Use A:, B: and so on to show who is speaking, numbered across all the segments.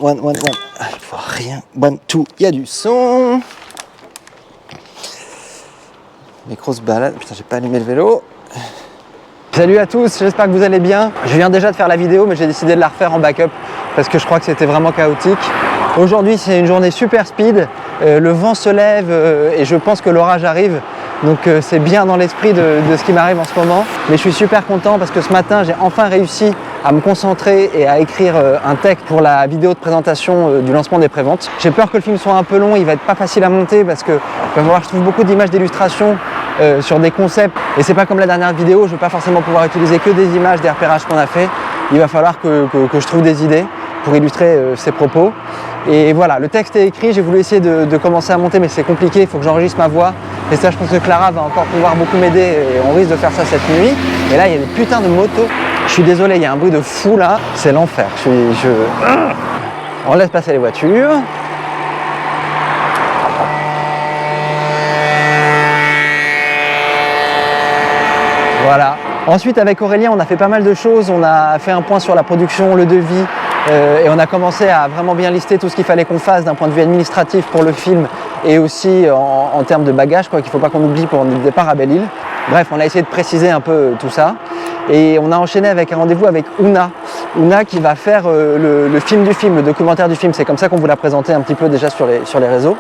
A: One. Ah, je vois rien. 1, 2, il y a du son. Micro se balade. Putain, j'ai pas allumé le vélo. Salut à tous, j'espère que vous allez bien. Je viens déjà de faire la vidéo, mais j'ai décidé de la refaire en backup parce que je crois que c'était vraiment chaotique. Aujourd'hui, c'est une journée super speed. Le vent se lève et je pense que l'orage arrive. Donc c'est bien dans l'esprit de ce qui m'arrive en ce moment. Mais je suis super content parce que ce matin, j'ai enfin réussi à me concentrer et à écrire un texte pour la vidéo de présentation du lancement des préventes. J'ai peur que le film soit un peu long, il va être pas facile à monter parce que va falloir que je trouve beaucoup d'images d'illustration sur des concepts. Et c'est pas comme la dernière vidéo, je vais pas forcément pouvoir utiliser que des images, des repérages qu'on a fait. Il va falloir que je trouve des idées pour illustrer ces propos. Et voilà, le texte est écrit, j'ai voulu essayer de commencer à monter, mais c'est compliqué, il faut que j'enregistre ma voix. Et ça, je pense que Clara va encore pouvoir beaucoup m'aider et on risque de faire ça cette nuit. Et là, il y a des putains de motos. Je suis désolé, il y a un bruit de fou là, c'est l'enfer. On laisse passer les voitures. Voilà. Ensuite, avec Aurélien, on a fait pas mal de choses. On a fait un point sur la production, le devis. Et on a commencé à vraiment bien lister tout ce qu'il fallait qu'on fasse d'un point de vue administratif pour le film et aussi en termes de bagages, qu'il ne faut pas qu'on oublie pour notre départ à Belle-Île. Bref, on a essayé de préciser un peu tout ça. Et on a enchaîné avec un rendez-vous avec Ouna. Ouna qui va faire le film du film, le documentaire du film. C'est comme ça qu'on vous l'a présenté un petit peu déjà sur les réseaux.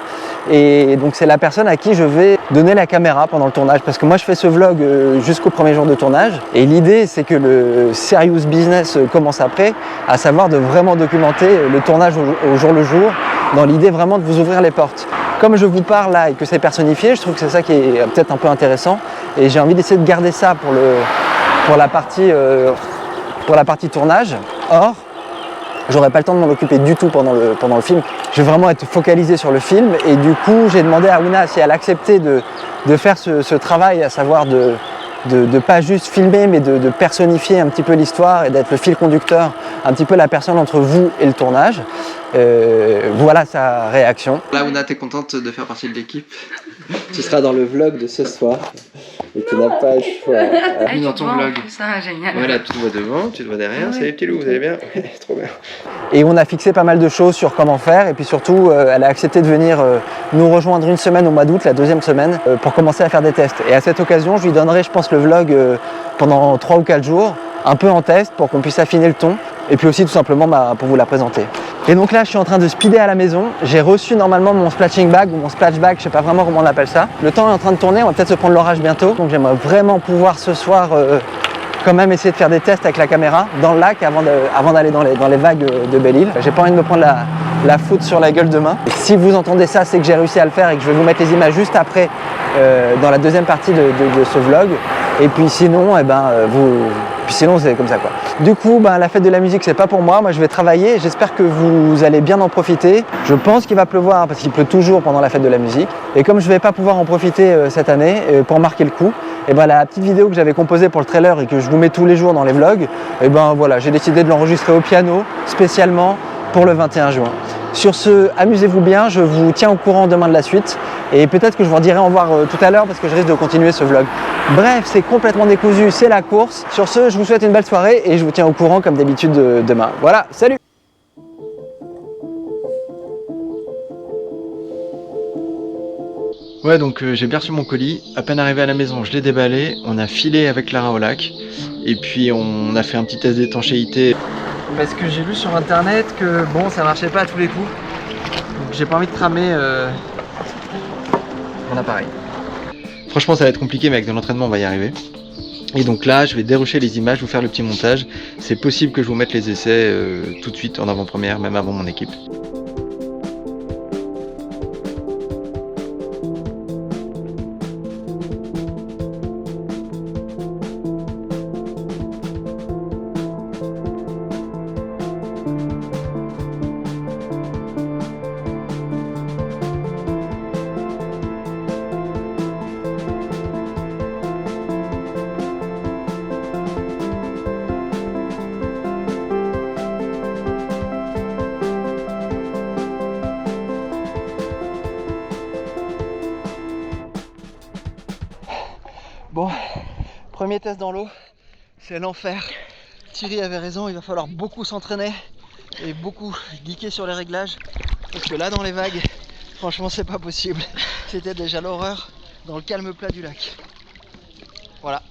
A: Et donc c'est la personne à qui je vais donner la caméra pendant le tournage. Parce que moi je fais ce vlog jusqu'au premier jour de tournage. Et l'idée c'est que le serious business commence après, à savoir de vraiment documenter le tournage au jour le jour, dans l'idée vraiment de vous ouvrir les portes. Comme je vous parle là et que c'est personnifié, je trouve que c'est ça qui est peut-être un peu intéressant. Et j'ai envie d'essayer de garder ça pour la partie tournage. Or, j'aurai pas le temps de m'en occuper du tout pendant le film. Je vais vraiment être focalisé sur le film et du coup j'ai demandé à Ouna si elle acceptait de faire ce travail, à savoir de pas juste filmer mais de personnifier un petit peu l'histoire et d'être le fil conducteur, un petit peu la personne entre vous et le tournage. Voilà sa réaction. Là Ouna, t'es contente de faire partie de l'équipe? Tu seras dans le vlog de ce soir. Et tu n'as pas le choix.
B: Dans ton vlog. Ça, génial.
A: Voilà, tu te vois devant, tu te vois derrière. Salut petit loup, vous allez bien? Trop bien. Et on a fixé pas mal de choses sur comment faire. Et puis surtout, elle a accepté de venir nous rejoindre une semaine au mois d'août, la deuxième semaine, pour commencer à faire des tests. Et à cette occasion, je lui donnerai, je pense, le vlog pendant 3 ou 4 jours, un peu en test, pour qu'on puisse affiner le ton. Et puis aussi, tout simplement, pour vous la présenter. Et donc là, je suis en train de speeder à la maison. J'ai reçu normalement mon splashing bag ou mon splash bag, je sais pas vraiment comment on appelle ça. Le temps est en train de tourner, on va peut-être se prendre l'orage bientôt. Donc j'aimerais vraiment pouvoir ce soir quand même essayer de faire des tests avec la caméra dans le lac avant d'aller dans les vagues de Belle-Île. J'ai pas envie de me prendre la foudre sur la gueule demain. Et si vous entendez ça, c'est que j'ai réussi à le faire et que je vais vous mettre les images juste après dans la deuxième partie de ce vlog. Et puis sinon, sinon c'est comme ça quoi. Du coup, la fête de la musique c'est pas pour moi. Moi je vais travailler. J'espère que vous allez bien en profiter. Je pense qu'il va pleuvoir parce qu'il pleut toujours pendant la fête de la musique. Et comme je vais pas pouvoir en profiter cette année pour marquer le coup, et la petite vidéo que j'avais composée pour le trailer et que je vous mets tous les jours dans les vlogs, voilà, j'ai décidé de l'enregistrer au piano spécialement pour le 21 juin. Sur ce, amusez-vous bien, je vous tiens au courant demain de la suite et peut-être que je vous redirai au revoir tout à l'heure parce que je risque de continuer ce vlog. Bref, c'est complètement décousu, c'est la course. Sur ce, je vous souhaite une belle soirée et je vous tiens au courant comme d'habitude demain. Voilà, salut! Ouais, donc j'ai bien reçu mon colis. À peine arrivé à la maison, je l'ai déballé. On a filé avec Clara au lac. Et puis on a fait un petit test d'étanchéité. Parce que j'ai lu sur internet que bon, ça marchait pas à tous les coups. Donc j'ai pas envie de cramer mon appareil. Franchement, ça va être compliqué, mais avec de l'entraînement, on va y arriver. Et donc là, je vais dérocher les images, vous faire le petit montage. C'est possible que je vous mette les essais tout de suite en avant-première, même avant mon équipe. Bon, premier test dans l'eau, c'est l'enfer. Thierry avait raison, il va falloir beaucoup s'entraîner. et beaucoup geeké sur les réglages parce que là dans les vagues, franchement c'est pas possible. C'était déjà l'horreur dans le calme plat du lac. Voilà.